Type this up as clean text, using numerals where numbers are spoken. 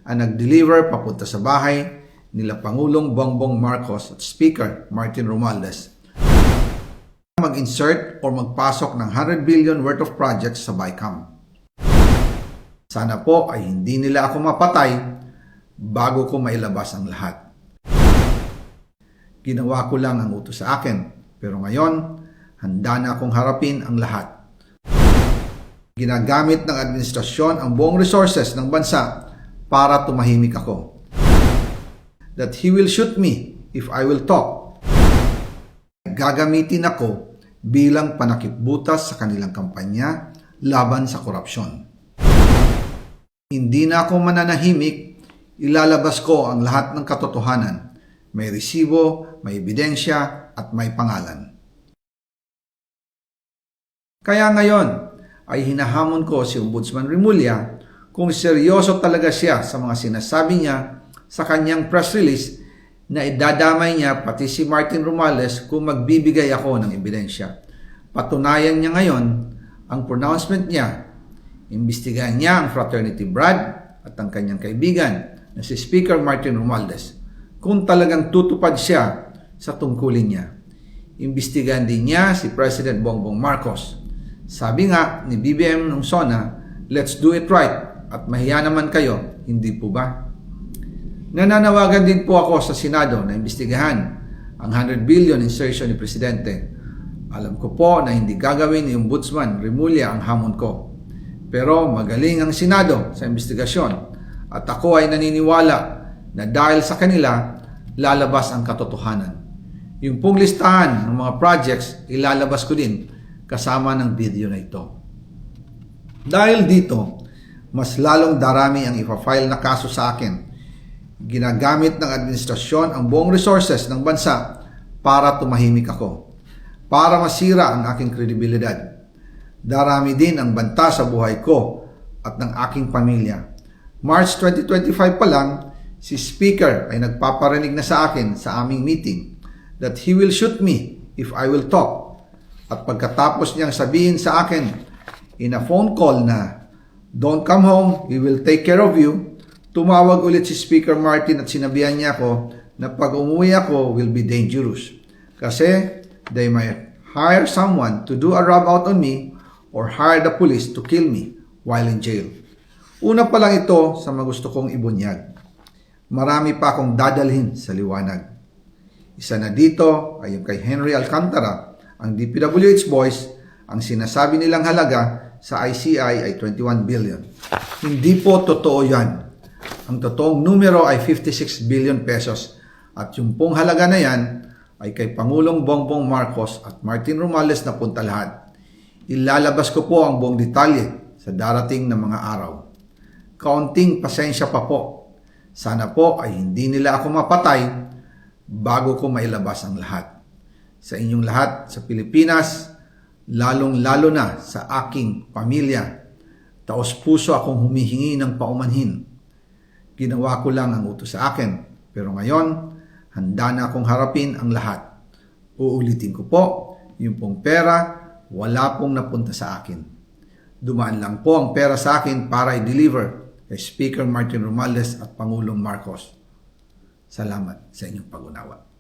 ang nag-deliver papunta sa bahay nila Pangulong Bongbong Marcos at Speaker Martin Romualdez mag-insert o magpasok ng 100 billion worth of projects sa BICAM. Sana po ay hindi nila ako mapatay bago ko mailabas ang lahat. Ginawa ko lang ang utos sa akin, pero ngayon, handa na akong harapin ang lahat. Ginagamit ng administrasyon ang buong resources ng bansa para tumahimik ako. That he will shoot me if I will talk. Gagamitin ako bilang panakipbutas sa kanilang kampanya laban sa korupsyon. Hindi na ako mananahimik, ilalabas ko ang lahat ng katotohanan. May resibo, may ebidensya, at may pangalan. Kaya ngayon ay hinahamon ko si Ombudsman Remulla kung seryoso talaga siya sa mga sinasabi niya sa kanyang press release na idadamay niya pati si Martin Romualdez kung magbibigay ako ng ebidensya. Patunayan niya ngayon ang pronouncement niya. Imbestigahan niya ang fraternity Brad at ang kanyang kaibigan na si Speaker Martin Romualdez kung talagang tutupad siya sa tungkulin niya. Imbestigahan din niya si President Bongbong Marcos. Sabi nga ni BBM nung SONA, let's do it right at mahiya naman kayo, hindi po ba? Nananawagan din po ako sa Senado na imbestigahan ang 100 billion insertion ni Presidente. Alam ko po na hindi gagawin ni Ombudsman Remulla ang hamon ko. Pero magaling ang Senado sa investigasyon at ako ay naniniwala na dahil sa kanila, lalabas ang katotohanan. Yung pong listahan ng mga projects, ilalabas ko din kasama ng video na ito. Dahil dito, mas lalong darami ang ipa-file na kaso sa akin. Ginagamit ng administrasyon ang buong resources ng bansa para tumahimik ako, para masira ang aking kredibilidad. Darami din ang banta sa buhay ko at ng aking pamilya. March 2025 pa lang, si Speaker ay nagpaparinig na sa akin sa aming meeting that he will shoot me if I will talk. At pagkatapos niyang sabihin sa akin in a phone call na, don't come home, we will take care of you, tumawag ulit si Speaker Martin at sinabihan niya ako na pag umuwi ako will be dangerous. Kasi they might hire someone to do a rub out on me or hire the police to kill me while in jail. Una pa lang ito sa mga gusto kong ibunyag. Marami pa akong dadalhin sa liwanag. Isa na dito ay yung kay Henry Alcantara, ang DPWH boys, ang sinasabi nilang halaga sa ICI ay 21 billion. Hindi po totoo yan. Ang totoong numero ay 56 billion pesos at yung pong halaga na yan ay kay Pangulong Bongbong Marcos at Martin Romualdez na punta lahat. Ilalabas ko po ang buong detalye sa darating na mga araw. Kaunting pasensya pa po. Sana po ay hindi nila ako mapatay bago ko mailabas ang lahat. Sa inyong lahat sa Pilipinas, lalong-lalo na sa aking pamilya, taos-puso akong humihingi ng paumanhin. Ginawa ko lang ang utos sa akin, pero ngayon, handa na akong harapin ang lahat. Uulitin ko po, yung pong pera, wala pong napunta sa akin. Dumaan lang po ang pera sa akin para i-deliver kay Speaker Martin Romualdez at Pangulong Marcos. Salamat sa inyong pag-unawa.